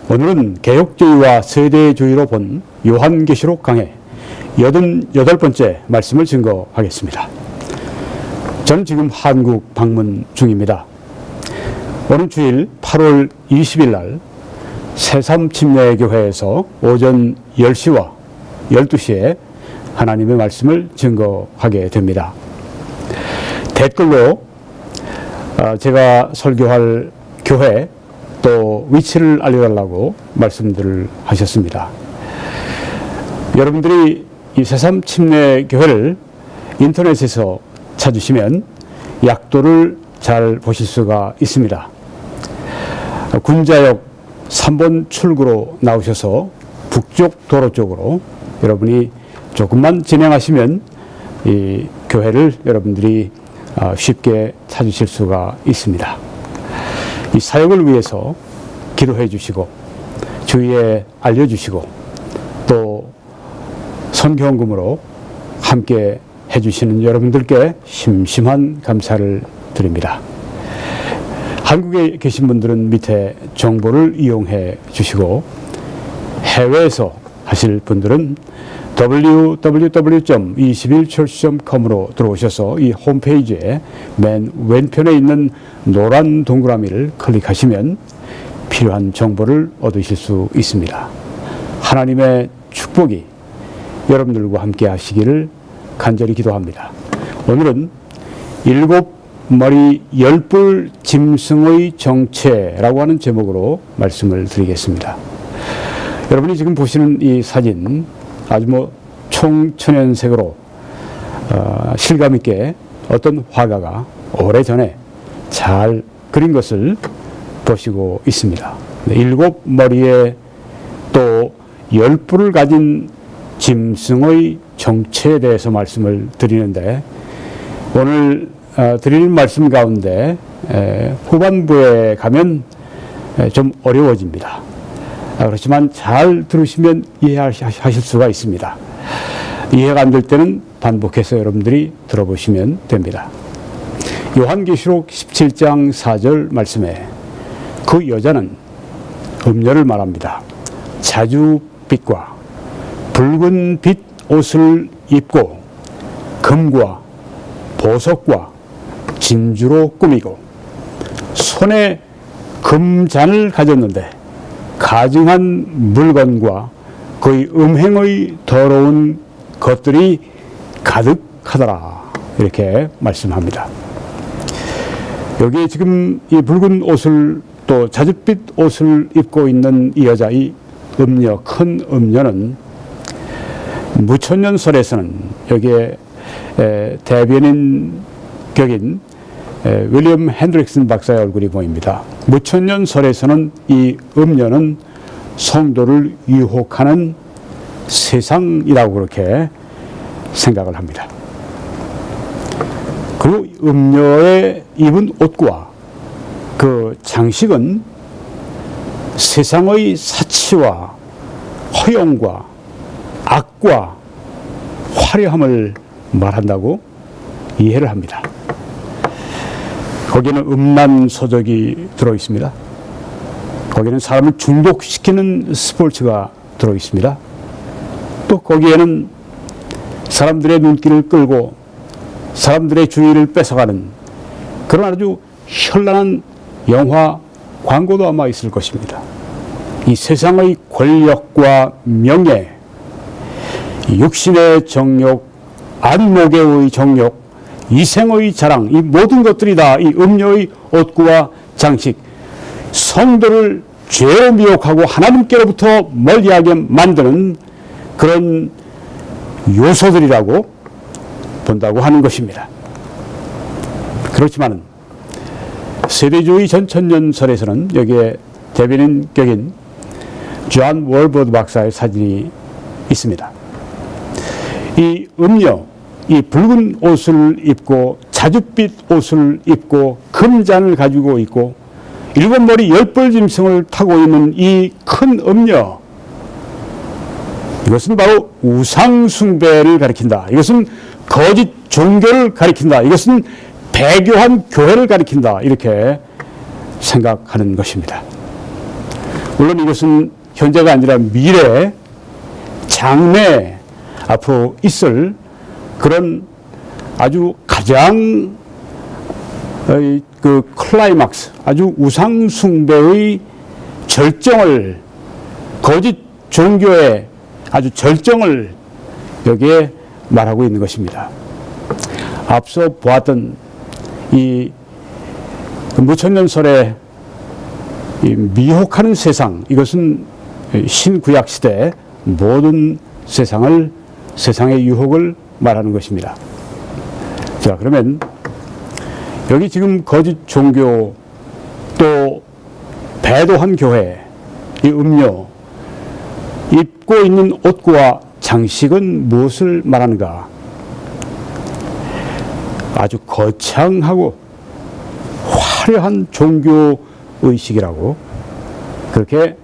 오늘은 개혁주의와 세대주의로 본 요한계시록 강해 88번째 말씀을 증거하겠습니다. 저는 지금 한국 방문 중입니다. 오는 주일 8월 20일 날 새삼침례교회에서 오전 10시와 12시에 하나님의 말씀을 증거하게 됩니다. 댓글로 제가 설교할 교회 또 위치를 알려달라고 말씀들을 하셨습니다. 여러분들이 이 새삼침례교회를 인터넷에서 찾으시면 약도를 잘 보실 수가 있습니다. 군자역 3번 출구로 나오셔서 북쪽 도로 쪽으로 여러분이 조금만 진행하시면 이 교회를 여러분들이 쉽게 찾으실 수가 있습니다. 이 사역을 위해서 기도해 주시고 주위에 알려주시고 또 선교헌금으로 함께 해주시는 여러분들께 심심한 감사를 드립니다. 한국에 계신 분들은 밑에 정보를 이용해 주시고 해외에서 하실 분들은 www.21church.com으로 들어오셔서 이 홈페이지에 맨 왼편에 있는 노란 동그라미를 클릭하시면 필요한 정보를 얻으실 수 있습니다. 하나님의 축복이 여러분들과 함께 하시기를 간절히 기도합니다. 오늘은 7머리 10뿔 짐승의 정체라고 하는 제목으로 말씀을 드리겠습니다. 여러분이 지금 보시는 이 사진 아주 총천연색으로 실감 있게 어떤 화가가 오래전에 잘 그린 것을 보시고 있습니다. 7머리에 또 10뿔을 가진 짐승의 정체에 대해서 말씀을 드리는데 오늘 드릴 말씀 가운데 후반부에 가면 좀 어려워집니다. 그렇지만 잘 들으시면 이해하실 수가 있습니다. 이해가 안 될 때는 반복해서 여러분들이 들어보시면 됩니다. 요한계시록 17장 4절 말씀에 그 여자는 음녀를 말합니다. 자줏빛과 붉은 빛 옷을 입고 금과 보석과 진주로 꾸미고 손에 금잔을 가졌는데 가증한 물건과 그의 음행의 더러운 것들이 가득하더라. 이렇게 말씀합니다. 여기에 지금 이 붉은 옷을 또 자줏빛 옷을 입고 있는 이 여자, 이 음녀, 큰 음녀는 무천년설에서는 여기에 대변인 격인 윌리엄 핸드릭슨 박사의 얼굴이 보입니다. 무천년설에서는 이 음녀는 성도를 유혹하는 세상이라고 그렇게 생각을 합니다. 그리고 음녀의 입은 옷과 그 장식은 세상의 사치와 허영과 악과 화려함을 말한다고 이해를 합니다. 거기에는 음란 서적이 들어있습니다. 거기에는 사람을 중독시키는 스포츠가 들어있습니다. 또 거기에는 사람들의 눈길을 끌고 사람들의 주의를 뺏어가는 그런 아주 현란한 영화 광고도 아마 있을 것입니다. 이 세상의 권력과 명예, 육신의 정욕, 안목의 정욕, 이생의 자랑, 이 모든 것들이 다 이 음녀의 옷구와 장식, 성도를 죄로 미혹하고 하나님께로부터 멀리하게 만드는 그런 요소들이라고 본다고 하는 것입니다. 그렇지만 세대주의 전천년설에서는 여기에 대변인 격인 존 월버드 박사의 사진이 있습니다. 이 음녀, 이 붉은 옷을 입고 자줏빛 옷을 입고 금잔을 가지고 있고 7머리 10뿔 짐승을 타고 있는 이 큰 음녀, 이것은 바로 우상숭배를 가리킨다. 이것은 거짓 종교를 가리킨다. 이것은 배교한 교회를 가리킨다. 이렇게 생각하는 것입니다. 물론 이것은 현재가 아니라 미래, 장래 앞으로 있을 그런 아주 가장 그 클라이막스, 아주 우상숭배의 절정을, 거짓 종교의 아주 절정을 여기에 말하고 있는 것입니다. 앞서 보았던 이 무천년설의 이 미혹하는 세상, 이것은 신구약 시대 모든 세상의 유혹을 말하는 것입니다. 자, 그러면 여기 지금 거짓 종교, 또 배도한 교회, 이 음료, 입고 있는 옷과 장식은 무엇을 말하는가? 아주 거창하고 화려한 종교 의식이라고 그렇게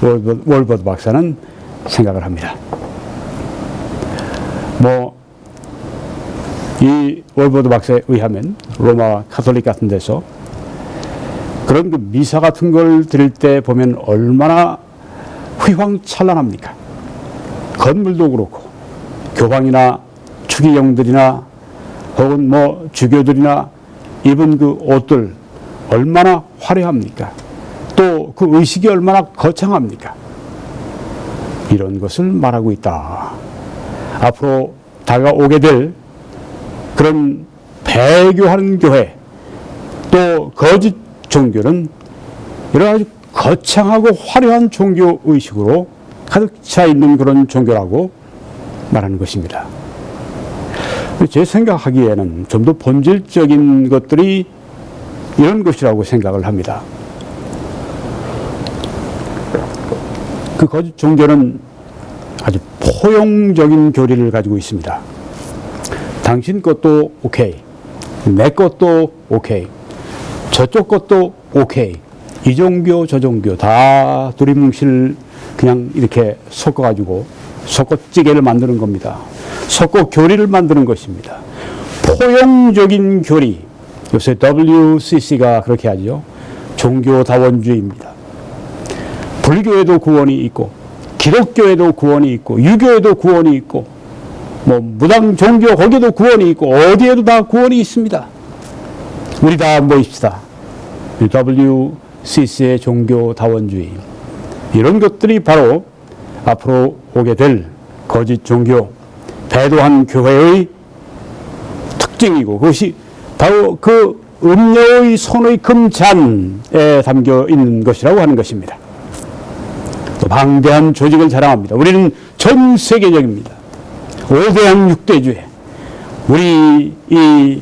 월버드 박사는 생각을 합니다. 이 월버드 박사에 의하면 로마 카톨릭 같은 데서 그런 그 미사 같은 걸 드릴 때 보면 얼마나 휘황찬란합니까? 건물도 그렇고 교황이나 추기경들이나 혹은 주교들이나 입은 그 옷들 얼마나 화려합니까? 또 그 의식이 얼마나 거창합니까? 이런 것을 말하고 있다. 앞으로 다가오게 될 그런 배교하는 교회, 또 거짓 종교는 이런 아주 거창하고 화려한 종교 의식으로 가득 차 있는 그런 종교라고 말하는 것입니다. 제 생각하기에는 좀 더 본질적인 것들이 이런 것이라고 생각을 합니다. 그 거짓 종교는 아주 포용적인 교리를 가지고 있습니다. 당신 것도 오케이, 내 것도 오케이, 저쪽 것도 오케이, 이 종교 저 종교 다 두리뭉실 그냥 이렇게 섞어가지고 섞어찌개를 만드는 겁니다. 섞어 교리를 만드는 것입니다. 포용적인 교리, 요새 WCC가 그렇게 하죠. 종교다원주의입니다. 불교에도 구원이 있고 기독교에도 구원이 있고 유교에도 구원이 있고 무당 종교 거기에도 구원이 있고 어디에도 다 구원이 있습니다. 우리 다 모입시다. WCC의 종교다원주의, 이런 것들이 바로 앞으로 오게 될 거짓 종교, 배도한 교회의 특징이고, 그것이 바로 그 음료의 손의 금잔에 담겨 있는 것이라고 하는 것입니다. 또 방대한 조직을 자랑합니다. 우리는 전 세계적입니다. 5대양 6대주에 우리 이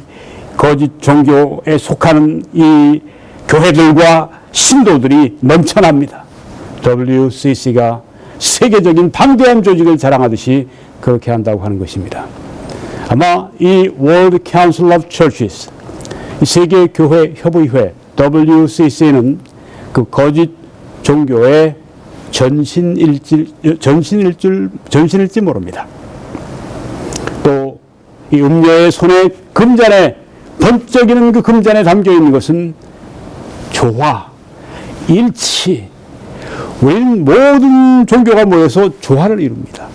거짓 종교에 속하는 이 교회들과 신도들이 넘쳐납니다. WCC가 세계적인 방대한 조직을 자랑하듯이 그렇게 한다고 하는 것입니다. 아마 이 World Council of Churches, 이 세계 교회 협의회 WCC는 그 거짓 종교의 전신일지 모릅니다. 또 이 음녀의 손에 금잔에, 번쩍이는 그 금잔에 담겨 있는 것은 조화, 일치. 우리는 모든 종교가 모여서 조화를 이룹니다.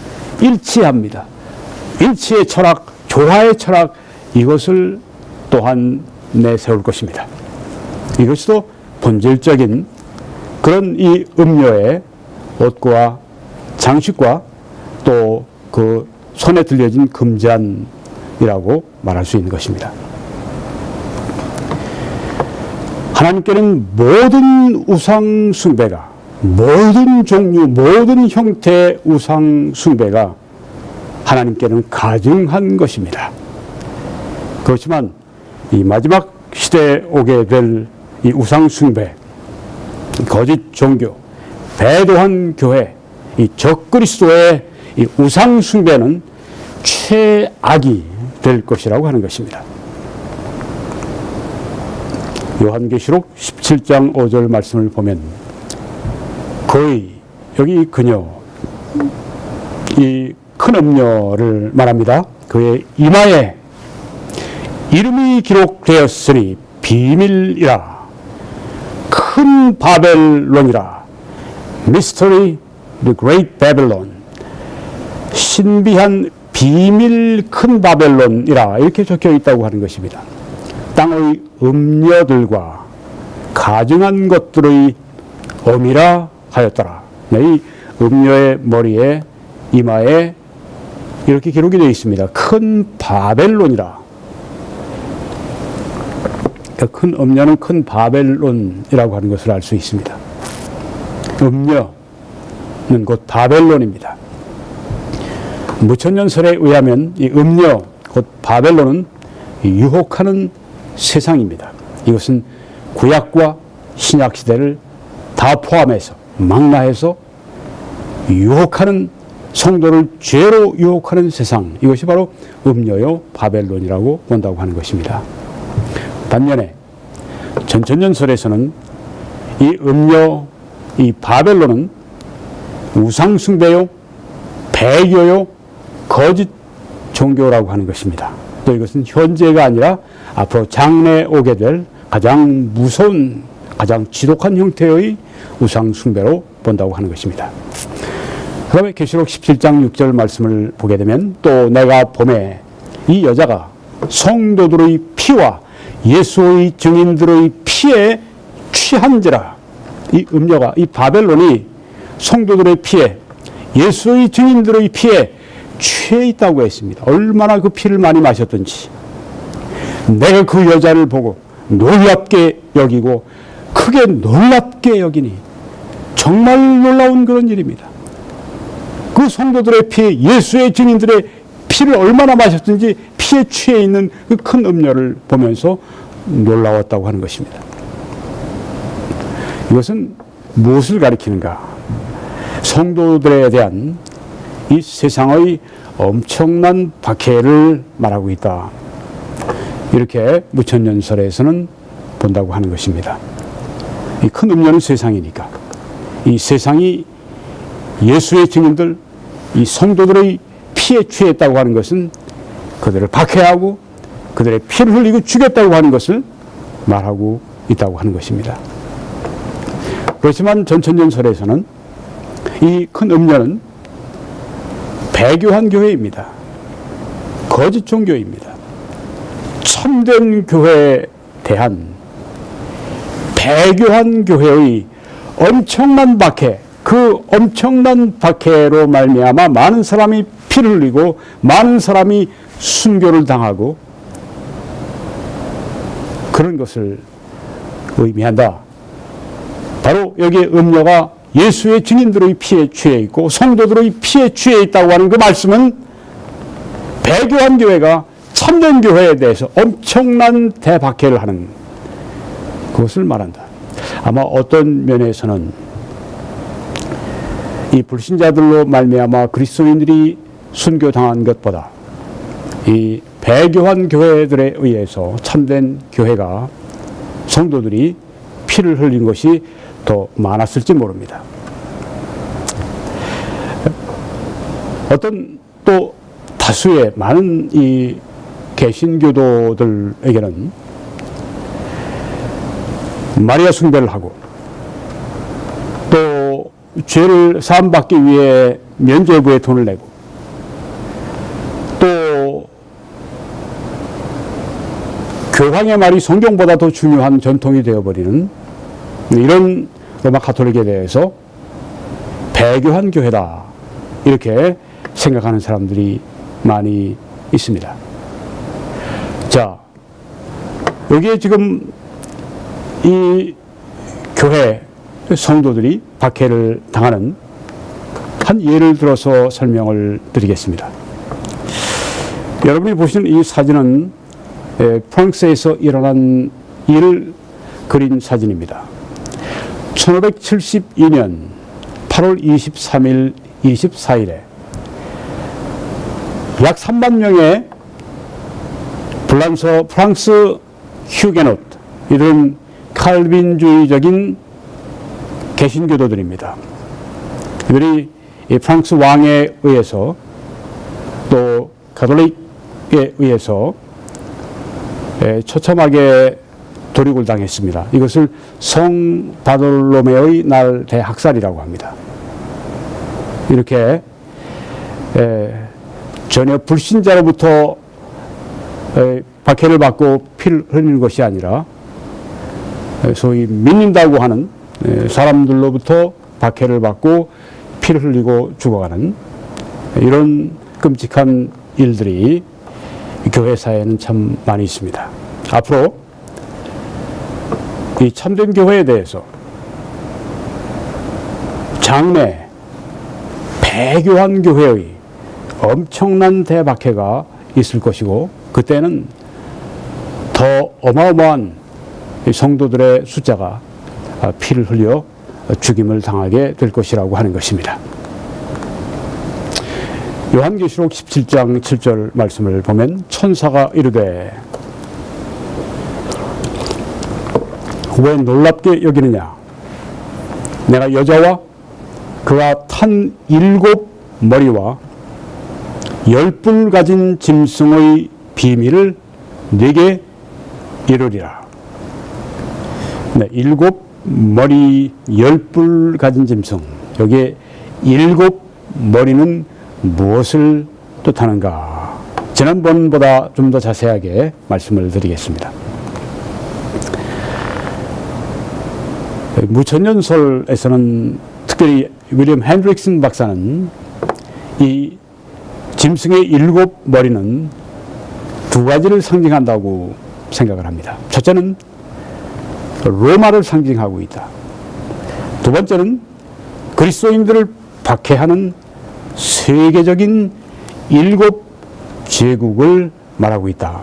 일치합니다. 일치의 철학, 조화의 철학, 이것을 또한 내세울 것입니다. 이것이 또 본질적인 그런 이 음료의 옷과 장식과 또 그 손에 들려진 금잔이라고 말할 수 있는 것입니다. 하나님께는 모든 우상 숭배가, 모든 종류, 모든 형태의 우상 숭배가 하나님께는 가증한 것입니다. 그렇지만 이 마지막 시대에 오게 될 이 우상 숭배, 거짓 종교, 배도한 교회, 이 적그리스도의 이 우상 숭배는 최악이 될 것이라고 하는 것입니다. 요한계시록 17장 5절 말씀을 보면 거의 여기 그녀, 이 큰 음녀를 말합니다. 그의 이마에 이름이 기록되었으니 비밀이라, 큰 바벨론이라, Mystery, the Great Babylon, 신비한 비밀 큰 바벨론이라 이렇게 적혀 있다고 하는 것입니다. 땅의 음녀들과 가증한 것들의 어미라 하였더라. 이 음녀의 머리에 이마에 이렇게 기록이 되어 있습니다. 큰 바벨론이라. 큰 음녀는 큰 바벨론이라고 하는 것을 알 수 있습니다. 음녀는 곧 바벨론입니다. 무천년설에 의하면 이 음녀, 곧 바벨론은 유혹하는 세상입니다. 이것은 구약과 신약 시대를 다 포함해서 망라해서 유혹하는 성도를 죄로 유혹하는 세상, 이것이 바로 음녀요 바벨론이라고 본다고 하는 것입니다. 반면에 전천년설에서는 이 음녀, 이 바벨론은 우상숭배요, 배교요, 거짓 종교라고 하는 것입니다. 또 이것은 현재가 아니라 앞으로 장래에 오게 될 가장 무서운, 가장 지독한 형태의 우상숭배로 본다고 하는 것입니다. 그 다음에 계시록 17장 6절 말씀을 보게 되면, 또 내가 보매 이 여자가 성도들의 피와 예수의 증인들의 피에 취한지라. 이 음녀가, 이 바벨론이 성도들의 피에, 예수의 증인들의 피에 취해 있다고 했습니다. 얼마나 그 피를 많이 마셨던지. 내가 그 여자를 보고 놀랍게 여기고 크게 놀랍게 여기니, 정말 놀라운 그런 일입니다. 그 성도들의 피, 예수의 증인들의 피를 얼마나 마셨든지 피에 취해 있는 그 큰 음녀를 보면서 놀라웠다고 하는 것입니다. 이것은 무엇을 가리키는가? 성도들에 대한 이 세상의 엄청난 박해를 말하고 있다. 이렇게 무천년설에서는 본다고 하는 것입니다. 이 큰 음녀는 세상이니까 이 세상이 예수의 증인들, 이 성도들의 피에 취했다고 하는 것은 그들을 박해하고 그들의 피를 흘리고 죽였다고 하는 것을 말하고 있다고 하는 것입니다. 그렇지만 전천년설에서는 이 큰 음녀는 배교한 교회입니다. 거짓 종교입니다. 참된 교회에 대한 배교한 교회의 엄청난 박해, 그 엄청난 박해로 말미암아 많은 사람이 피를 흘리고 많은 사람이 순교를 당하고 그런 것을 의미한다. 바로 여기에 음녀가 예수의 증인들의 피에 취해 있고 성도들의 피에 취해 있다고 하는 그 말씀은 배교한 교회가 참된 교회에 대해서 엄청난 대박해를 하는 그것을 말한다. 아마 어떤 면에서는 이 불신자들로 말미암아 그리스도인들이 순교당한 것보다 이 배교한 교회들에 의해서 참된 교회가, 성도들이 피를 흘린 것이 더 많았을지 모릅니다. 어떤 또 다수의 많은 이 개신교도들에게는 마리아 숭배를 하고 또 죄를 사함받기 위해 면죄부에 돈을 내고 또 교황의 말이 성경보다 더 중요한 전통이 되어버리는 이런 로마 가톨릭에 대해서 배교한 교회다, 이렇게 생각하는 사람들이 많이 있습니다. 자, 여기에 지금 이 교회 성도들이 박해를 당하는 한 예를 들어서 설명을 드리겠습니다. 여러분이 보시는 이 사진은 프랑스에서 일어난 일을 그린 사진입니다. 1572년 8월 23일, 24일에 약 3만 명의 프랑스 휴게노트, 이들은 칼빈주의적인 개신교도들입니다. 이들이 이 프랑스 왕에 의해서 또 가톨릭에 의해서 처참하게 돌이골 당했습니다. 이것을 성 바돌로메의 날 대학살이라고 합니다. 이렇게 전혀 불신자로부터 박해를 받고 피를 흘리는 것이 아니라 소위 믿는다고 하는 사람들로부터 박해를 받고 피를 흘리고 죽어가는 이런 끔찍한 일들이 교회 사회에는 참 많이 있습니다. 앞으로 이 참된 교회에 대해서 장래 배교한 교회의 엄청난 대박해가 있을 것이고, 그때는 더 어마어마한 성도들의 숫자가 피를 흘려 죽임을 당하게 될 것이라고 하는 것입니다. 요한계시록 17장 7절 말씀을 보면 천사가 이르되 왜 놀랍게 여기느냐, 내가 여자와 그가 탄 7 머리와 10뿔 가진 짐승의 비밀을 네게 이르리라. 네, 7 머리 10뿔 가진 짐승, 여기에 7 머리는 무엇을 뜻하는가? 지난번보다 좀 더 자세하게 말씀을 드리겠습니다. 무천년설에서는 특별히 윌리엄 핸드릭슨 박사는 이 짐승의 7 머리는 2가지를 상징한다고 생각을 합니다. 첫째는 로마를 상징하고 있다. 두 번째는 그리스도인들을 박해하는 세계적인 7 제국을 말하고 있다.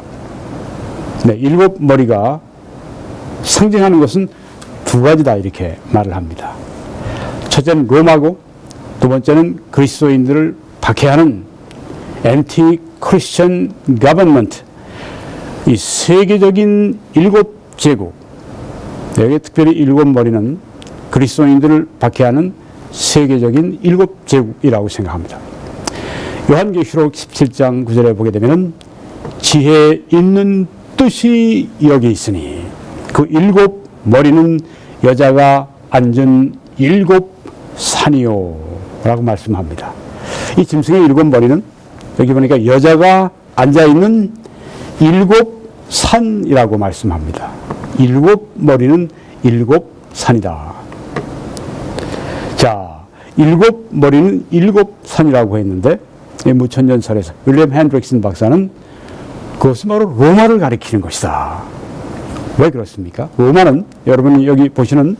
네, 7 머리가 상징하는 것은 2가지다 이렇게 말을 합니다. 첫째는 로마고, 두 번째는 그리스도인들을 박해하는 anti Christian government, 이 세계적인 7 제국, 여기 특별히 7 머리는 그리스도인들을 박해하는 세계적인 7 제국이라고 생각합니다. 요한계시록 17장 9절에 보게 되면 지혜 있는 뜻이 여기 있으니 그 7 머리는 여자가 앉은 7 산이요 라고 말씀합니다. 이 짐승의 7 머리는 여기 보니까 여자가 앉아있는 7 산이라고 말씀합니다. 7 머리는 7 산이다. 자, 7 머리는 7 산이라고 했는데 무천년설에서 윌리엄 핸드릭슨 박사는 그것은 바로 로마를 가리키는 것이다. 왜 그렇습니까? 로마는 여러분이 여기 보시는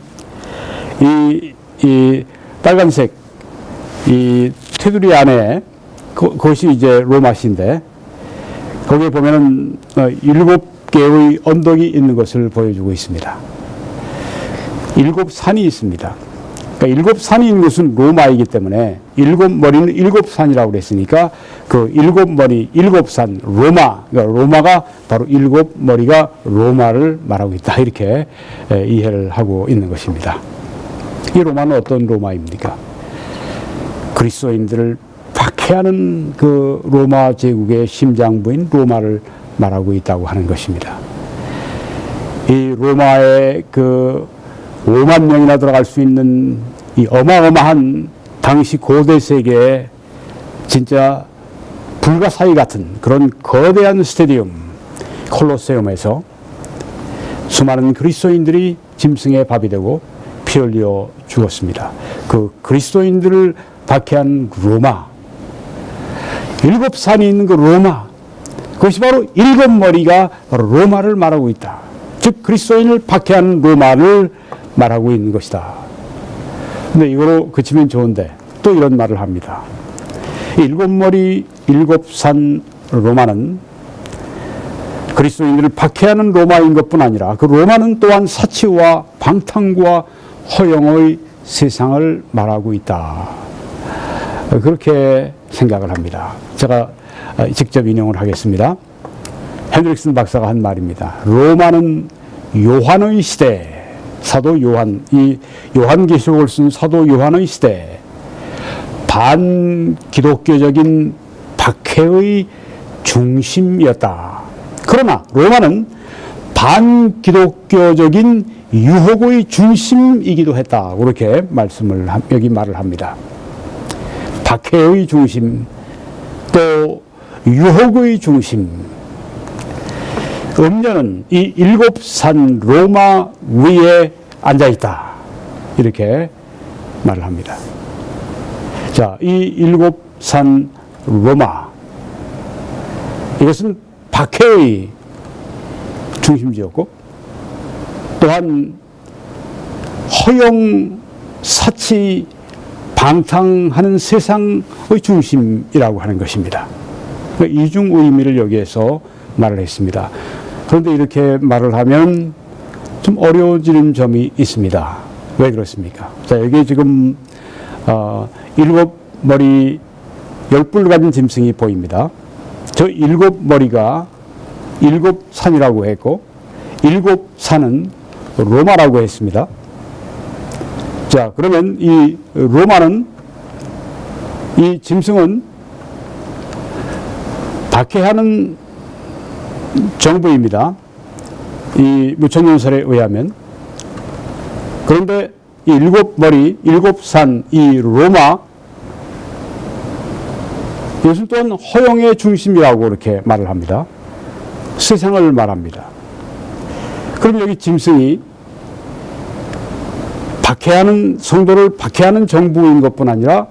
이 빨간색 이 테두리 안에 그것이 이제 로마시인데, 거기에 보면은 7개의 언덕이 있는 것을 보여주고 있습니다. 7 산이 있습니다. 그러니까 7 산이 있는 것은 로마이기 때문에 7 머리는 7 산이라고 그랬으니까 그 7 머리 7 산 로마, 그러니까 로마가 바로 7 머리가 로마를 말하고 있다, 이렇게 이해를 하고 있는 것입니다. 이 로마는 어떤 로마입니까? 그리스도인들을 박해하는 그 로마 제국의 심장부인 로마를 말하고 있다고 하는 것입니다. 이 로마의 그 5만 명이나 들어갈 수 있는 이 어마어마한 당시 고대 세계의 진짜 불가사의 같은 그런 거대한 스테디움 콜로세움에서 수많은 그리스도인들이 짐승의 밥이 되고 피 흘려 죽었습니다. 그 그리스도인들을 박해한 로마, 7 산이 있는 그 로마, 그것이 바로 7 머리가 바로 로마를 말하고 있다. 즉 그리스도인을 박해하는 로마를 말하고 있는 것이다. 근데 이거로 그치면 좋은데 또 이런 말을 합니다. 7 머리 7 산 로마는 그리스도인들을 박해하는 로마인 것뿐 아니라 그 로마는 또한 사치와 방탕과 허영의 세상을 말하고 있다. 그렇게 생각을 합니다. 제가 직접 인용을 하겠습니다. 핸드릭슨 박사가 한 말입니다. 로마는 요한의 시대, 사도 요한, 이 요한계시록을 쓴 사도 요한의 시대, 반기독교적인 박해의 중심이었다. 그러나 로마는 반기독교적인 유혹의 중심이기도 했다. 그렇게 여기 말을 합니다. 박해의 중심, 또 유혹의 중심. 음녀는 이 7산 로마 위에 앉아있다. 이렇게 말을 합니다. 자, 이 7산 로마. 이것은 박해의 중심지였고, 또한 허영, 사치, 방탕하는 세상의 중심이라고 하는 것입니다. 이중 의미를 여기에서 말을 했습니다. 그런데 이렇게 말을 하면 좀 어려워지는 점이 있습니다. 왜 그렇습니까? 자, 여기 지금 7머리 10뿔 가진 짐승이 보입니다. 저 7머리가 7산이라고 했고 7산은 로마라고 했습니다. 자, 그러면 이 로마는, 이 짐승은 박해하는 정부입니다. 이 무천년설에 의하면. 그런데 이 7머리, 7산, 이 로마, 이것은 또한 허영의 중심이라고 이렇게 말을 합니다. 세상을 말합니다. 그럼 여기 짐승이 박해하는, 성도를 박해하는 정부인 것뿐 아니라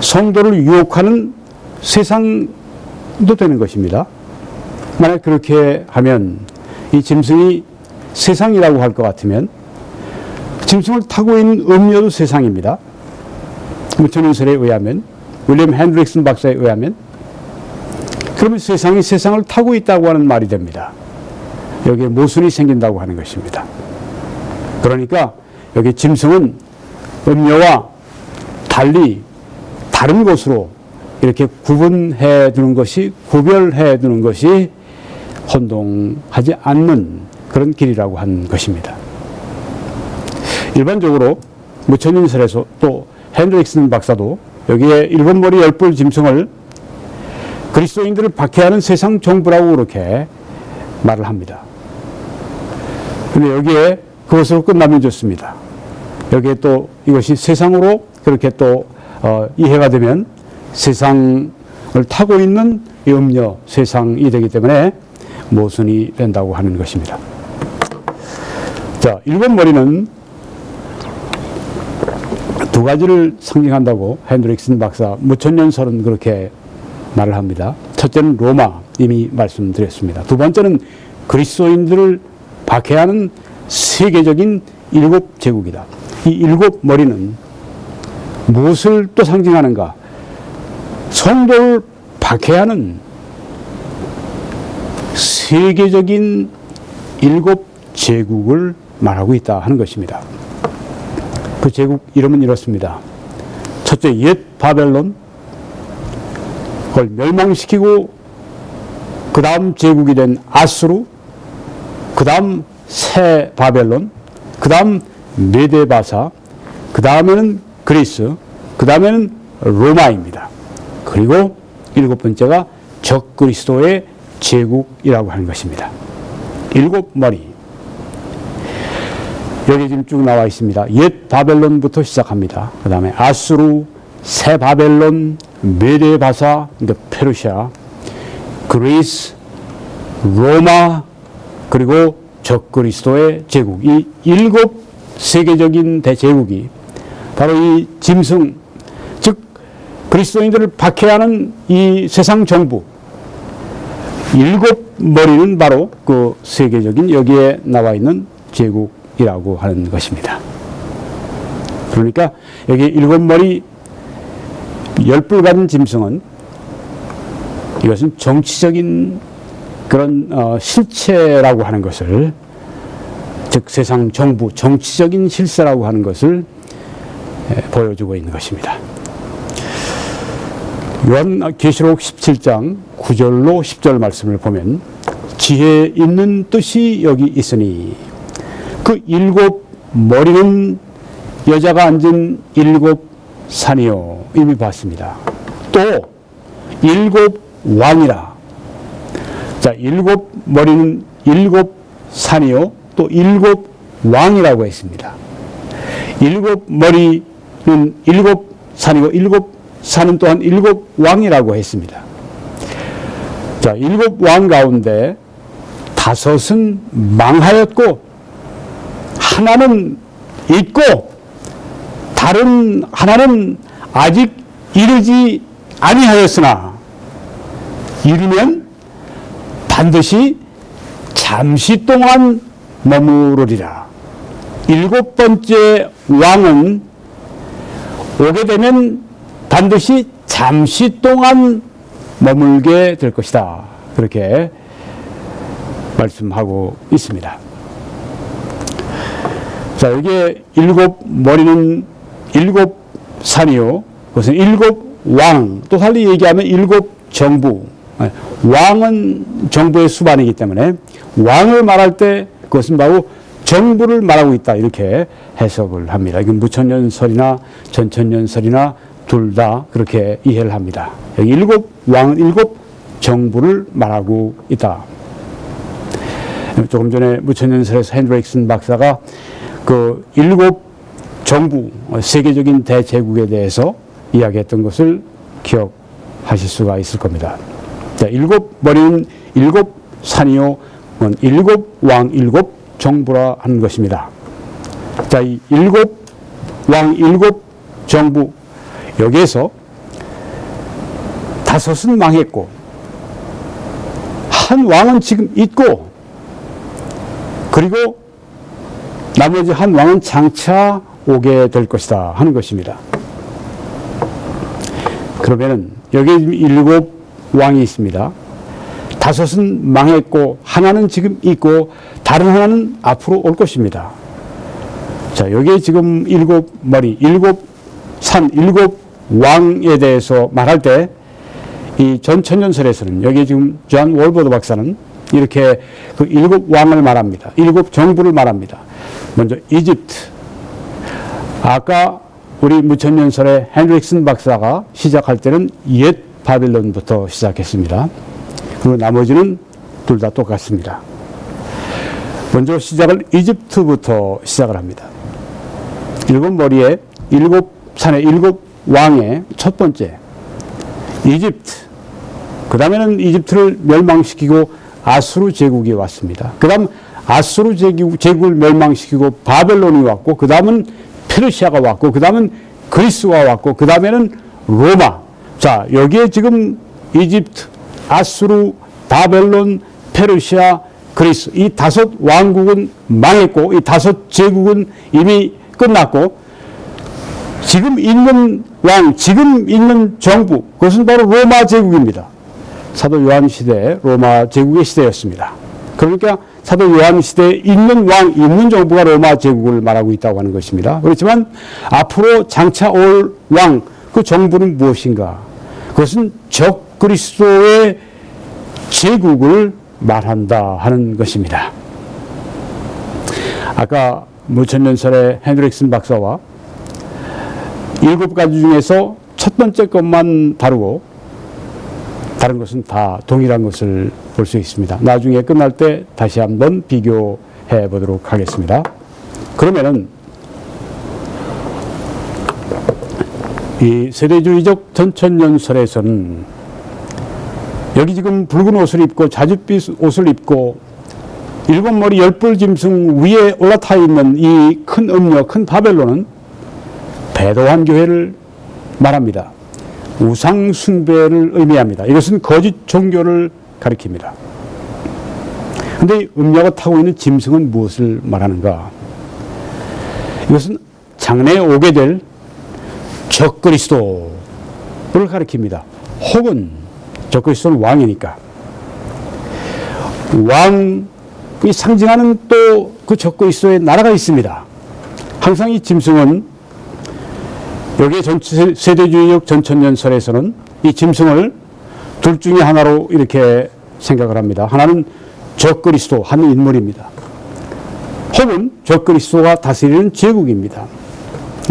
성도를 유혹하는 세상도 되는 것입니다. 만약 그렇게 하면 이 짐승이 세상이라고 할 것 같으면 짐승을 타고 있는 음료도 세상입니다. 무천년설에 의하면, 윌리엄 핸드릭슨 박사에 의하면, 그러면 세상이 세상을 타고 있다고 하는 말이 됩니다. 여기에 모순이 생긴다고 하는 것입니다. 그러니까 여기 짐승은 음료와 달리 다른 것으로 이렇게 구별해 두는 것이 혼동하지 않는 그런 길이라고 한 것입니다. 일반적으로 무천년설에서 또 핸드릭슨 박사도 여기에 7머리 10뿔 짐승을 그리스도인들을 박해하는 세상 정부라고 그렇게 말을 합니다. 그런데 여기에 그것으로 끝나면 좋습니다. 여기에 또 이것이 세상으로 그렇게 또 이해가 되면 세상을 타고 있는 이 음녀 세상이 되기 때문에 모순이 된다고 하는 것입니다. 자, 7머리는 두 가지를 상징한다고 핸드릭슨 박사 무천년설은 그렇게 말을 합니다. 첫째는 로마, 이미 말씀드렸습니다. 두 번째는 그리스도인들을 박해하는 세계적인 7제국이다. 이 7머리는 무엇을 또 상징하는가? 성도를 박해하는 세계적인 7제국을 말하고 있다 하는 것입니다. 그 제국 이름은 이렇습니다. 첫째, 옛 바벨론, 그걸 멸망시키고 그 다음 제국이 된 아수르, 그 다음 새 바벨론, 그 다음 메데바사, 그 다음에는 그리스, 그 다음에는 로마입니다. 그리고 7번째가 적그리스도의 제국이라고 하는 것입니다. 7머리. 여기 지금 쭉 나와 있습니다. 옛 바벨론부터 시작합니다. 그 다음에 아수르, 새 바벨론, 메데바사, 그러니까 페르시아, 그리스, 로마, 그리고 적그리스도의 제국. 이 7 세계적인 대제국이 바로 이 짐승, 즉 그리스도인들을 박해하는 이 세상 정부, 7머리는 바로 그 세계적인 여기에 나와 있는 제국이라고 하는 것입니다. 그러니까 여기 7머리 10뿔 가진 짐승은 이것은 정치적인 그런 실체라고 하는 것을, 즉 세상 정부, 정치적인 실세라고 하는 것을 보여주고 있는 것입니다. 요한계시록 17장 9절로 10절 말씀을 보면 지혜 있는 뜻이 여기 있으니 그 7머리는 여자가 앉은 7산이요. 이미 봤습니다. 또 7왕이라. 자, 7머리는 일곱 산이요 또 일곱 왕이라고 했습니다. 일곱 머리는 일곱 산이고 일곱 산은 또한 일곱 왕이라고 했습니다. 자, 일곱 왕 가운데 다섯은 망하였고 하나는 있고 다른 하나는 아직 이르지 아니하였으나 이르면 반드시 잠시 동안 머무르리라. 일곱 번째 왕은 오게 되면 반드시 잠시 동안 머물게 될 것이다. 그렇게 말씀하고 있습니다. 자, 여기에 일곱 머리는 일곱 산이요. 그것은 일곱 왕, 또 달리 얘기하면 일곱 정부. 왕은 정부의 수반이기 때문에 왕을 말할 때 그것은 바로 정부를 말하고 있다. 이렇게 해석을 합니다. 이건 무천년설이나 전천년설이나 둘 다 그렇게 이해를 합니다. 여기 일곱 왕은 일곱 정부를 말하고 있다. 조금 전에 무천년설에서 헨드릭슨 박사가 그 일곱 정부, 세계적인 대제국에 대해서 이야기했던 것을 기억하실 수가 있을 겁니다. 자, 일곱 머리는 일곱 산이요, 일곱 왕, 일곱 정부라 하는 것입니다. 자, 이 일곱 왕, 일곱 정부, 여기에서 다섯은 망했고, 한 왕은 지금 있고, 그리고 나머지 한 왕은 장차 오게 될 것이다 하는 것입니다. 그러면은 여기에 일곱 왕이 있습니다. 다섯은 망했고 하나는 지금 있고 다른 하나는 앞으로 올 것입니다. 자, 여기에 지금 일곱 머리, 일곱 산, 일곱 왕에 대해서 말할 때 이 전천년설에서는 여기에 지금 존 월버드 박사는 이렇게 그 일곱 왕을 말합니다. 일곱 정부를 말합니다. 먼저 이집트. 아까 우리 무천년설의 헨드릭슨 박사가 시작할 때는 옛 바빌론부터 시작했습니다. 그리고 나머지는 둘 다 똑같습니다. 먼저 시작을 이집트부터 시작을 합니다. 일곱 머리에 일곱 산의 일곱 왕의 첫 번째 이집트. 그 다음에는 이집트를 멸망시키고 아수르 제국이 왔습니다. 그 다음 아수르 제국을 멸망시키고 바벨론이 왔고, 그 다음은 페르시아가 왔고, 그 다음은 그리스가 왔고, 그 다음에는 로마. 자, 여기에 지금 이집트, 아수르, 바벨론, 페르시아, 그리스, 이 다섯 왕국은 망했고, 이 다섯 제국은 이미 끝났고, 지금 있는 왕, 지금 있는 정부, 그것은 바로 로마 제국입니다. 사도 요한 시대 로마 제국의 시대였습니다. 그러니까 사도 요한 시대에 있는 왕, 있는 정부가 로마 제국을 말하고 있다고 하는 것입니다. 그렇지만 앞으로 장차 올 왕, 그 정부는 무엇인가? 그것은 적 그리스도의 제국을 말한다 하는 것입니다. 아까 무천년설의 헨드릭슨 박사와 일곱 가지 중에서 첫 번째 것만 다루고 다른 것은 다 동일한 것을 볼 수 있습니다. 나중에 끝날 때 다시 한번 비교해 보도록 하겠습니다. 그러면은 이 세대주의적 전천년설에서는 여기 지금 붉은 옷을 입고 자줏빛 옷을 입고 일곱 머리 열불 짐승 위에 올라타 있는 이 큰 음녀, 큰 바벨론은 배도한 교회를 말합니다. 우상 숭배를 의미합니다. 이것은 거짓 종교를 가리킵니다. 그런데 음녀가 타고 있는 짐승은 무엇을 말하는가? 이것은 장래에 오게 될 적그리스도를 가리킵니다. 혹은 적그리스도는 왕이니까 왕이 상징하는 또 그 적그리스도의 나라가 있습니다. 항상 이 짐승은 여기에 세대주의적 전천년설에서는 이 짐승을 둘 중에 하나로 이렇게 생각을 합니다. 하나는 적그리스도, 한 인물입니다. 혹은 적그리스도가 다스리는 제국입니다.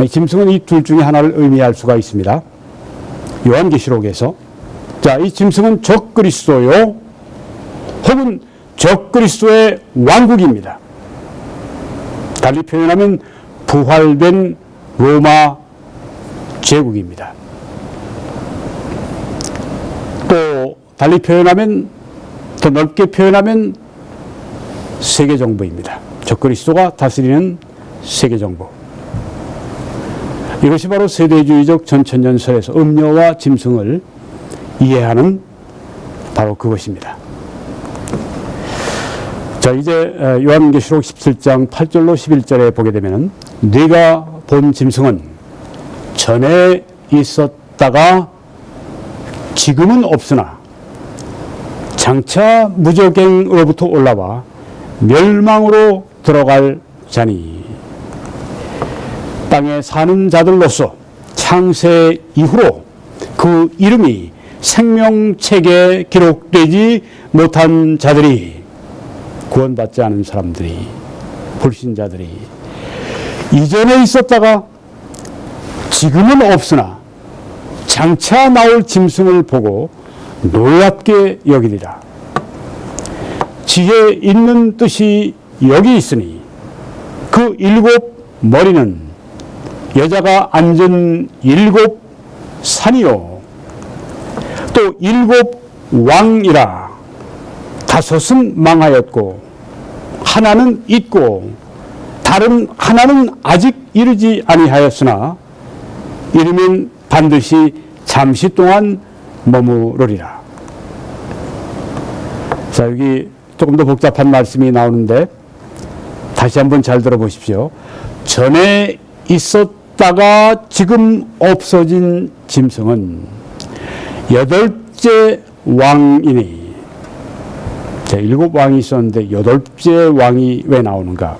짐승은 이 둘 중에 하나를 의미할 수가 있습니다. 요한계시록에서 자, 이 짐승은 적그리스도요, 혹은 적그리스도의 왕국입니다. 달리 표현하면 부활된 로마 제국입니다. 또 달리 표현하면, 더 넓게 표현하면 세계정부입니다. 적그리스도가 다스리는 세계정부. 이것이 바로 세대주의적 전천년설에서 음녀와 짐승을 이해하는 바로 그것입니다. 자, 이제 요한계시록 17장 8절로 11절에 보게 되면, 네가 본 짐승은 전에 있었다가 지금은 없으나 장차 무저갱으로부터 올라와 멸망으로 들어갈 자니, 땅에 사는 자들로서 창세 이후로 그 이름이 생명책에 기록되지 못한 자들이, 구원받지 않은 사람들이, 불신자들이 이전에 있었다가 지금은 없으나 장차 나올 짐승을 보고 놀랍게 여기리라. 지혜 있는 뜻이 여기 있으니 그 일곱 머리는 여자가 앉은 일곱 산이요 또 일곱 왕이라. 다섯은 망하였고 하나는 있고 다른 하나는 아직 이르지 아니하였으나 이르면 반드시 잠시 동안 머무르리라. 자, 여기 조금 더 복잡한 말씀이 나오는데 다시 한번 잘 들어보십시오. 전에 있었다가 지금 없어진 짐승은 여덟째 왕이니. 자, 일곱 왕이 있었는데 여덟째 왕이 왜 나오는가?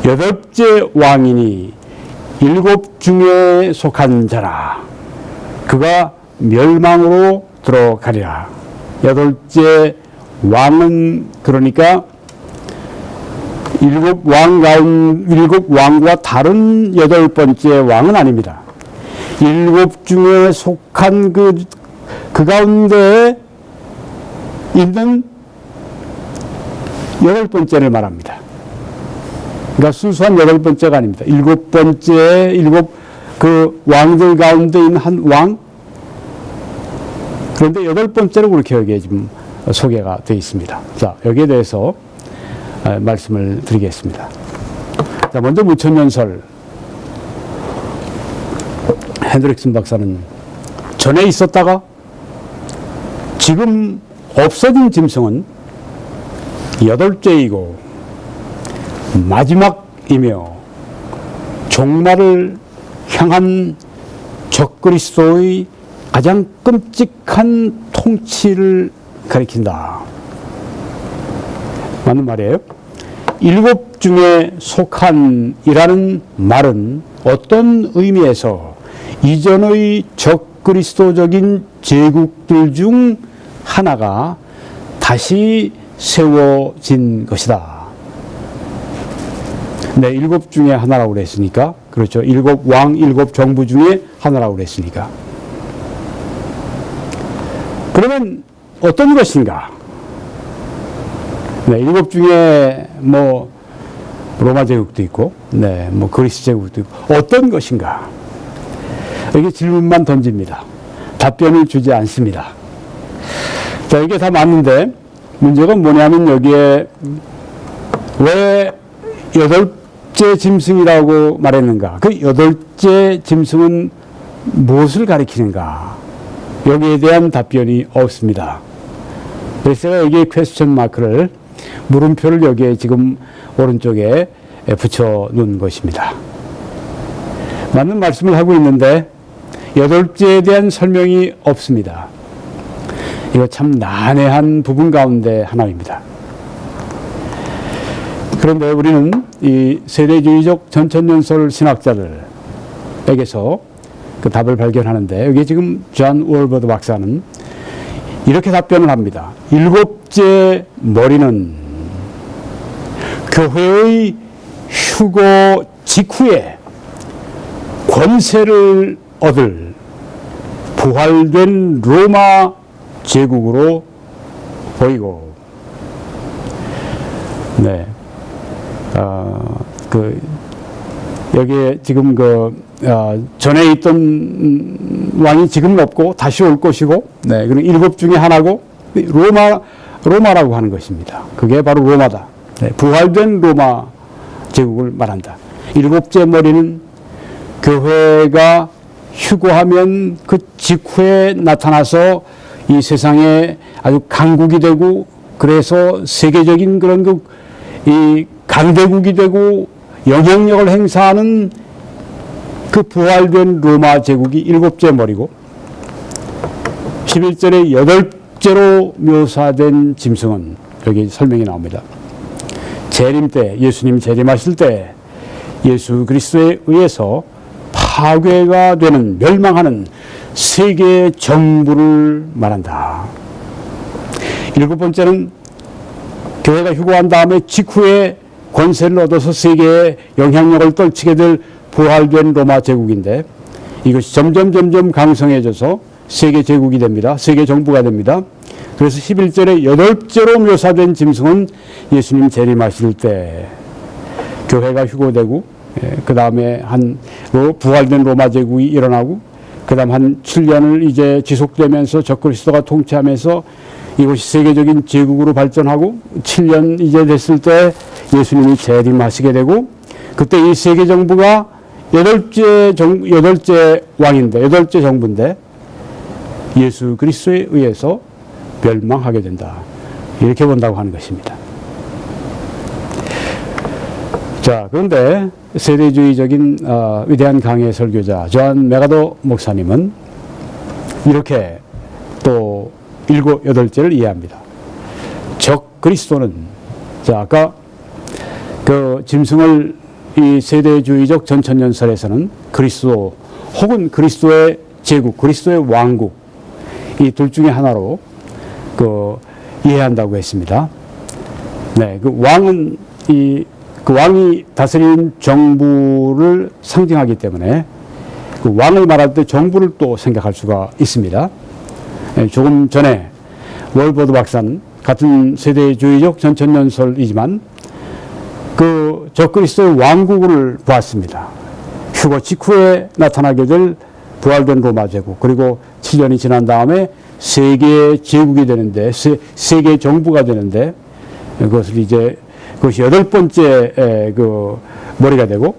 여덟째 왕이니 일곱 중에 속한 자라. 그가 멸망으로 들어가리라. 여덟째 왕은 그러니까 일곱 왕과 다른 여덟 번째 왕은 아닙니다. 일곱 중에 속한 그 가운데 있는 여덟 번째를 말합니다. 그러니까 순수한 여덟 번째가 아닙니다. 일곱 번째, 일곱 그 왕들 가운데 있는 한 왕. 그런데 여덟 번째로 그렇게 여기에 지금 소개가 되어 있습니다. 자, 여기에 대해서 말씀을 드리겠습니다. 자, 먼저 무천년설. 핸드릭슨 박사는 전에 있었다가 지금 없어진 짐승은 여덟째이고 마지막이며 종말을 향한 적그리스도의 가장 끔찍한 통치를 가리킨다. 맞는 말이에요. 일곱 중에 속한이라는 말은 어떤 의미에서 이전의 적그리스도적인 제국들 중 하나가 다시 세워진 것이다. 네, 일곱 중에 하나라고 그랬으니까. 그렇죠. 일곱 왕, 일곱 정부 중에 하나라고 그랬으니까. 그러면 어떤 것인가? 네, 일곱 중에 뭐 로마 제국도 있고, 네, 뭐 그리스 제국도 있고, 어떤 것인가? 이게 질문만 던집니다. 답변을 주지 않습니다. 자, 이게 다 맞는데 문제가 뭐냐면 여기에 왜 여덟째 짐승이라고 말했는가? 그 여덟째 짐승은 무엇을 가리키는가? 여기에 대한 답변이 없습니다. 그래서 제가 여기에 퀘스천 마크를, 물음표를 여기에 지금 오른쪽에 붙여 놓은 것입니다. 맞는 말씀을 하고 있는데 여덟째에 대한 설명이 없습니다. 이거 참 난해한 부분 가운데 하나입니다. 그런데 우리는 이 세대주의적 전천년설 신학자들에게서 그 답을 발견하는데, 여기 지금 존 월버드 박사는 이렇게 답변을 합니다. 일곱째 머리는 교회의 휴거 직후에 권세를 얻을 부활된 로마 제국으로 보이고, 네. 여기에 지금 전에 있던 왕이 지금은 없고 다시 올 것이고, 네. 그리고 일곱 중에 하나고, 로마라고 하는 것입니다. 그게 바로 로마다. 네. 부활된 로마 제국을 말한다. 일곱째 머리는 교회가 휴거하면 그 직후에 나타나서 이 세상에 아주 강국이 되고, 그래서 세계적인 그런 이 강대국이 되고 영향력을 행사하는 그 부활된 로마 제국이 일곱째 머리고, 11절에 여덟째로 묘사된 짐승은 여기 설명이 나옵니다. 재림 때, 예수님 재림하실 때 예수 그리스도에 의해서 파괴가 되는, 멸망하는 세계 정부를 말한다. 일곱 번째는 교회가 휴거한 다음에 직후에 권세를 얻어서 세계에 영향력을 떨치게 될 부활된 로마 제국인데, 이것이 점점 강성해져서 세계 제국이 됩니다. 세계 정부가 됩니다. 그래서 11절에 여덟째로 묘사된 짐승은 예수님 재림하실 때 교회가 휴거되고, 그 다음에 부활된 로마 제국이 일어나고, 그 다음 한 7년을 이제 지속되면서 적그리스도가 통치하면서 이것이 세계적인 제국으로 발전하고, 7년 이제 됐을 때 예수님이 재림하시게 되고, 그때 이 세계 정부가 여덟째 왕인데, 여덟째 정부인데 예수 그리스도에 의해서 멸망하게 된다. 이렇게 본다고 하는 것입니다. 자, 그런데 세대주의적인 위대한 강해 설교자 존 맥아더 목사님은 이렇게 또 여덟째를 이해합니다. 적 그리스도는, 자, 아까 그 짐승을 이 세대주의적 전천년설에서는 그리스도 혹은 그리스도의 제국, 그리스도의 왕국, 이 둘 중에 하나로 이해한다고 했습니다. 네, 그 왕은 그 왕이 다스리는 정부를 상징하기 때문에 그 왕을 말할 때 정부를 또 생각할 수가 있습니다. 조금 전에 월버드 박사는 같은 세대주의적 전천년설이지만 그 적그리스도의 왕국을 보았습니다. 휴거 직후에 나타나게 될 부활된 로마 제국, 그리고 7년이 지난 다음에 세계 제국이 되는데, 세계 정부가 되는데, 그것이 여덟 번째 머리가 되고,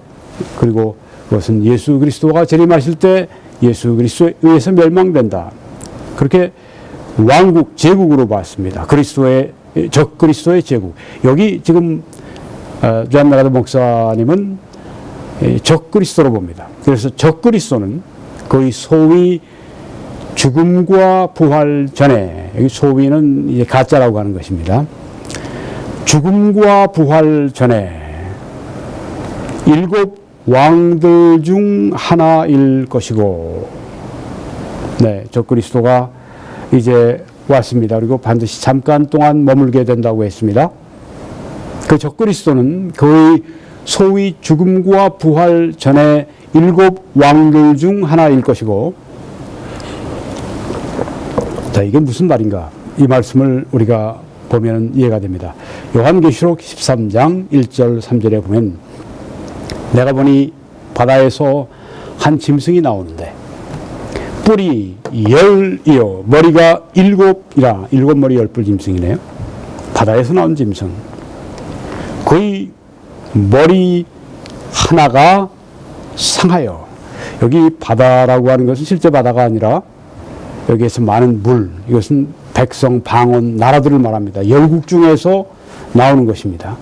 그리고 그것은 예수 그리스도가 재림하실 때 예수 그리스도에 의해서 멸망된다. 그렇게 왕국, 제국으로 봤습니다. 적그리스도의 제국. 여기 지금 존 맥아더 목사님은 적그리스도로 봅니다. 그래서 적그리스도는 거의 소위 죽음과 부활 전에, 여기 소위는 이제 가짜라고 하는 것입니다. 죽음과 부활 전에 일곱 왕들 중 하나일 것이고, 네, 적그리스도가 이제 왔습니다. 그리고 반드시 잠깐 동안 머물게 된다고 했습니다. 그 적그리스도는 거의 소위 죽음과 부활 전에 일곱 왕들 중 하나일 것이고, 자, 이게 무슨 말인가? 이 말씀을 우리가 보면 이해가 됩니다. 요한계시록 13장 1절 3절에 보면, 내가 보니 바다에서 한 짐승이 나오는데 뿔이 10이요 머리가 7이라, 7머리 10뿔 짐승이네요. 바다에서 나온 짐승. 거의 머리 하나가 상하여, 여기 바다라고 하는 것은 실제 바다가 아니라 여기에서 많은 물, 이것은 백성, 방언, 나라들을 말합니다. 열국 중에서 나오는 것입니다.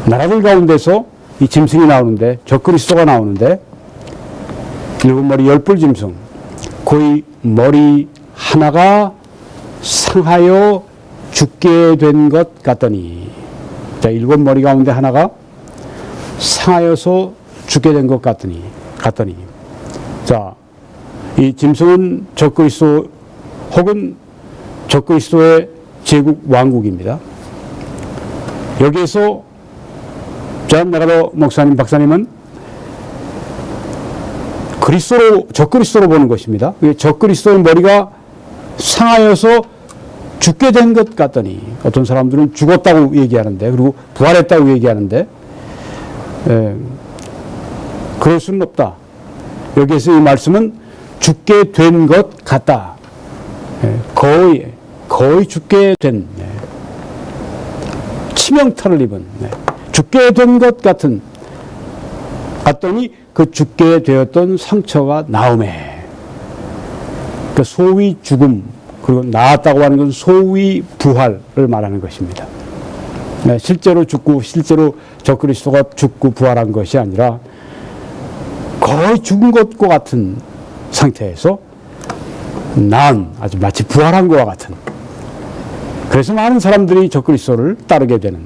나라들 가운데서 이 짐승이 나오는데, 적그리스도가 나오는데, 7머리 10뿔 짐승, 거의 머리 하나가 상하여 죽게 된 것 같더니, 자, 7머리 가운데 하나가 상하여서 죽게 된 것 같더니, 자, 이 짐승은 적그리스도 혹은 적그리스도의 제국 왕국입니다. 여기에서 존 맥아더 목사님, 박사님은 적그리스도로 보는 것입니다. 적그리스도의 머리가 상하여서 죽게 된 것 같더니 어떤 사람들은 죽었다고 얘기하는데 그리고 부활했다고 얘기하는데 그럴 수는 없다. 여기에서 이 말씀은 죽게 된 것 같다. 거의 죽게 된 치명타를 입은 죽게 된 것 같더니 그 죽게 되었던 상처가 나음에 그 소위 죽음 그리고 나았다고 하는 것은 소위 부활을 말하는 것입니다. 실제로 죽고 실제로 적그리스도가 죽고 부활한 것이 아니라 거의 죽은 것과 같은 상태에서 나은 아주 마치 부활한 것과 같은 그래서 많은 사람들이 적그리스도를 따르게 되는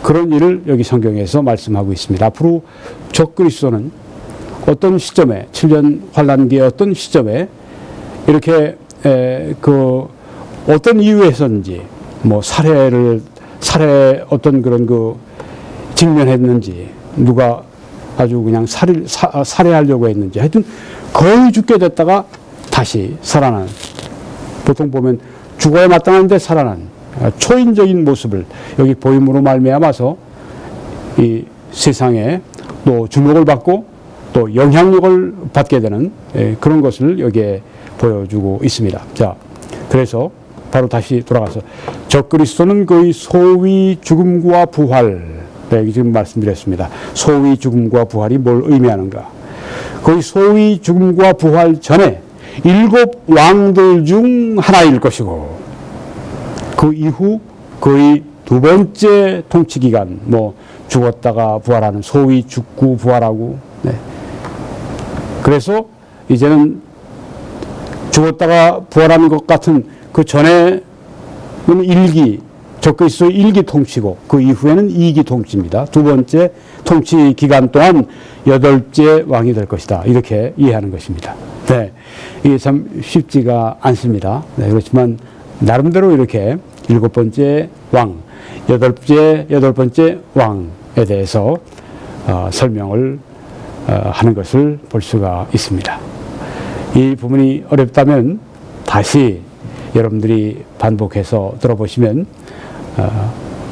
그런 일을 여기 성경에서 말씀하고 있습니다. 앞으로 적그리스도는 어떤 시점에 7년 환란기의 어떤 시점에 이렇게 그 어떤 이유에서인지 뭐 살해 어떤 그런 그 직면했는지 누가 아주 그냥 살해하려고 했는지 하여튼 거의 죽게 됐다가 다시 살아난 보통 보면 죽어야 마땅한데 살아난 초인적인 모습을 여기 보임으로 말미암아서 이 세상에 또 주목을 받고 또 영향력을 받게 되는 그런 것을 여기에 보여주고 있습니다. 자, 그래서 바로 다시 돌아가서 적그리스도는 거의 소위 죽음과 부활 지금 말씀드렸습니다. 소위 죽음과 부활이 뭘 의미하는가? 거의 소위 죽음과 부활 전에 7 왕들 중 하나일 것이고 그 이후 거의 2번째 통치기간 뭐 죽었다가 부활하는 소위 죽고 부활하고 그래서 이제는 죽었다가 부활하는 것 같은 그 전에는 1기 적그리스도의 1기 통치고 그 이후에는 2기 통치입니다. 2번째 통치 기간 동안 8째 왕이 될 것이다. 이렇게 이해하는 것입니다. 네, 이게 참 쉽지가 않습니다. 네, 그렇지만 나름대로 이렇게 7번째 왕, 8번째 왕에 대해서 설명을 하는 것을 볼 수가 있습니다. 이 부분이 어렵다면 다시 여러분들이 반복해서 들어보시면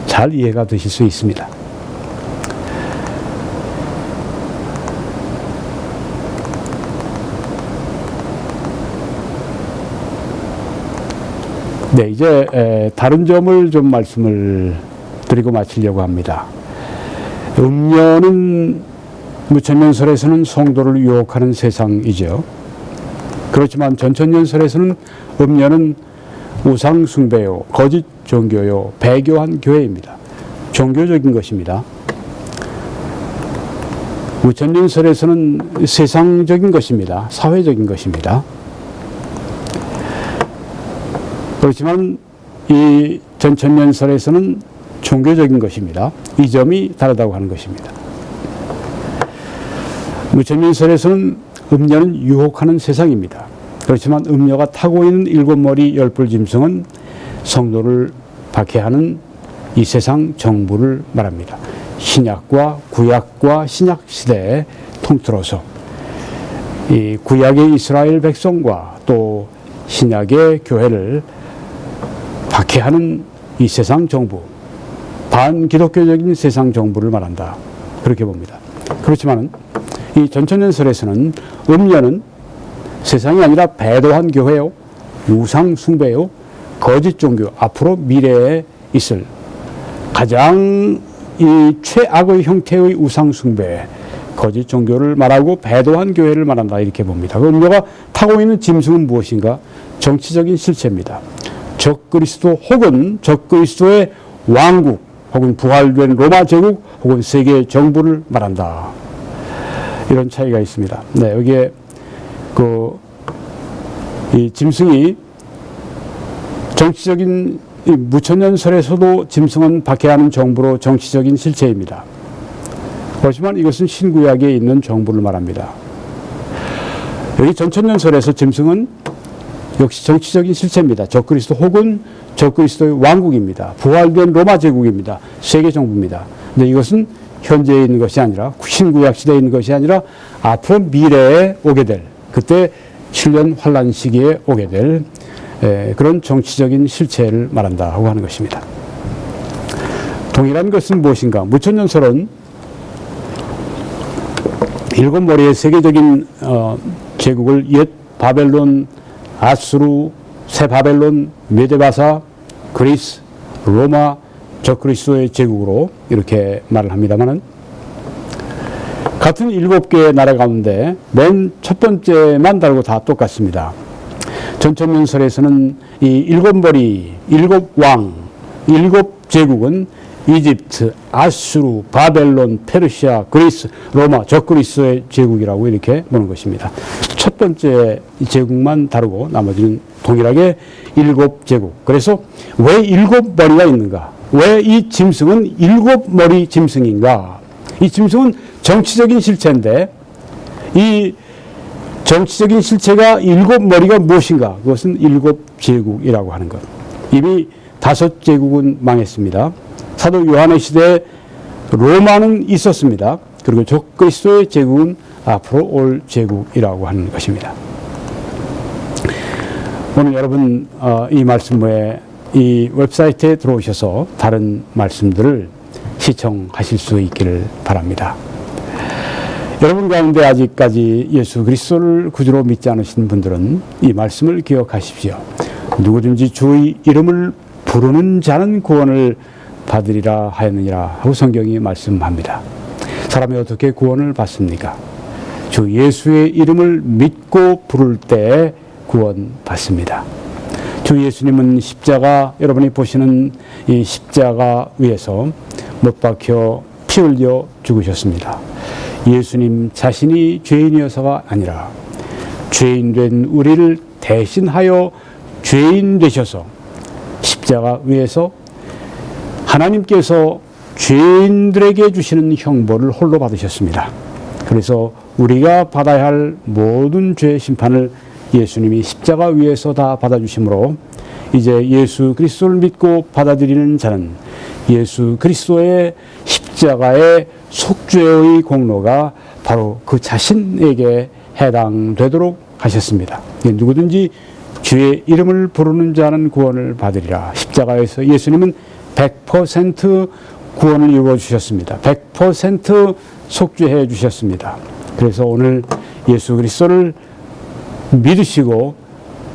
잘 이해가 되실 수 있습니다. 네, 이제 다른 점을 좀 말씀을 드리고 마치려고 합니다. 음녀는 무천년설에서는 성도를 유혹하는 세상이죠. 그렇지만 전천년설에서는 음녀는 우상 숭배요, 거짓 종교요, 배교한 교회입니다. 종교적인 것입니다. 무천년설에서는 세상적인 것입니다. 사회적인 것입니다. 그렇지만 이 전천년설에서는 종교적인 것입니다. 이 점이 다르다고 하는 것입니다. 무천년설에서는 음녀는 유혹하는 세상입니다. 그렇지만 음녀가 타고 있는 7머리 10뿔 짐승은 성도를 박해하는 이 세상 정부를 말합니다. 신약과 구약과 신약 시대에 통틀어서 이 구약의 이스라엘 백성과 또 신약의 교회를 박해하는 이 세상 정부, 반기독교적인 세상 정부를 말한다. 그렇게 봅니다. 그렇지만 이 전천년설에서는 음녀는 세상이 아니라 배도한 교회요, 우상 숭배요, 거짓 종교, 앞으로 미래에 있을 가장 이 최악의 형태의 우상 숭배, 거짓 종교를 말하고 배도한 교회를 말한다. 이렇게 봅니다. 그 음녀가 타고 있는 짐승은 무엇인가? 정치적인 실체입니다. 적그리스도 혹은 적그리스도의 왕국 혹은 부활된 로마 제국 혹은 세계 정부를 말한다. 이런 차이가 있습니다. 네, 여기에 이 짐승이 정치적인 무천년설에서도 짐승은 박해하는 정부로 정치적인 실체입니다. 그렇지만 이것은 신구약에 있는 정부를 말합니다. 여기 전천년설에서 짐승은 역시 정치적인 실체입니다. 적그리스도 혹은 적그리스도의 왕국입니다. 부활된 로마 제국입니다. 세계 정부입니다. 근데 이것은 현재에 있는 것이 아니라 신구약 시대에 있는 것이 아니라 앞으로 미래에 오게 될 그때 7년 환란 시기에 오게 될 그런 정치적인 실체를 말한다고 하는 것입니다. 동이란 것은 무엇인가? 무천년설은 일곱 머리의 세계적인 제국을 옛 바벨론, 아수르, 새 바벨론, 메데바사, 그리스, 로마, 적그리스도의 제국으로 이렇게 말을 합니다만은, 같은 일곱 개의 나라 가운데 맨 첫 번째만 다르고 다 똑같습니다. 전천문설에서는 이 일곱 머리, 일곱 왕, 일곱 제국은 이집트, 아수르, 바벨론, 페르시아, 그리스, 로마, 적그리스의 제국이라고 이렇게 보는 것입니다. 첫 번째 제국만 다르고 나머지는 동일하게 일곱 제국. 그래서 왜 일곱 머리가 있는가? 왜 이 짐승은 일곱 머리 짐승인가? 이 짐승은 정치적인 실체인데, 이 정치적인 실체가 일곱 머리가 무엇인가? 그것은 일곱 제국이라고 하는 것. 이미 다섯 제국은 망했습니다. 사도 요한의 시대에 로마는 있었습니다. 그리고 적그리스도의 제국은 앞으로 올 제국이라고 하는 것입니다. 오늘 여러분 이 말씀 외에 이 웹사이트에 들어오셔서 다른 말씀들을 시청하실 수 있기를 바랍니다. 여러분 가운데 아직까지 예수 그리스도를 구주로 믿지 않으신 분들은 이 말씀을 기억하십시오. 누구든지 주의 이름을 부르는 자는 구원을 받으리라 하였느니라 하고 성경이 말씀합니다. 사람이 어떻게 구원을 받습니까? 주 예수의 이름을 믿고 부를 때 구원 받습니다. 주 예수님은 십자가, 여러분이 보시는 이 십자가 위에서 못 박혀 피 흘려 죽으셨습니다. 예수님 자신이 죄인이어서가 아니라 죄인 된 우리를 대신하여 죄인 되셔서 십자가 위에서 하나님께서 죄인들에게 주시는 형벌을 홀로 받으셨습니다. 그래서 우리가 받아야 할 모든 죄의 심판을 예수님이 십자가 위에서 다 받아주심으로 이제 예수 그리스도를 믿고 받아들이는 자는 예수 그리스도의 십자가의 속죄의 공로가 바로 그 자신에게 해당되도록 하셨습니다. 누구든지 주의 이름을 부르는 자는 구원을 받으리라. 십자가에서 예수님은 100% 구원을 이루어 주셨습니다. 100% 속죄해 주셨습니다. 그래서 오늘 예수 그리스도를 믿으시고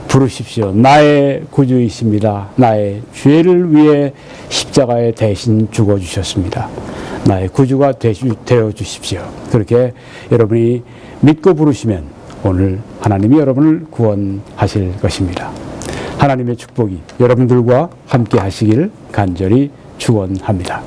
부르십시오. 나의 구주이십니다. 나의 죄를 위해 십자가에 대신 죽어주셨습니다. 나의 구주가 되어 주십시오. 그렇게 여러분이 믿고 부르시면 오늘 하나님이 여러분을 구원하실 것입니다. 하나님의 축복이 여러분들과 함께 하시길 간절히 축원합니다.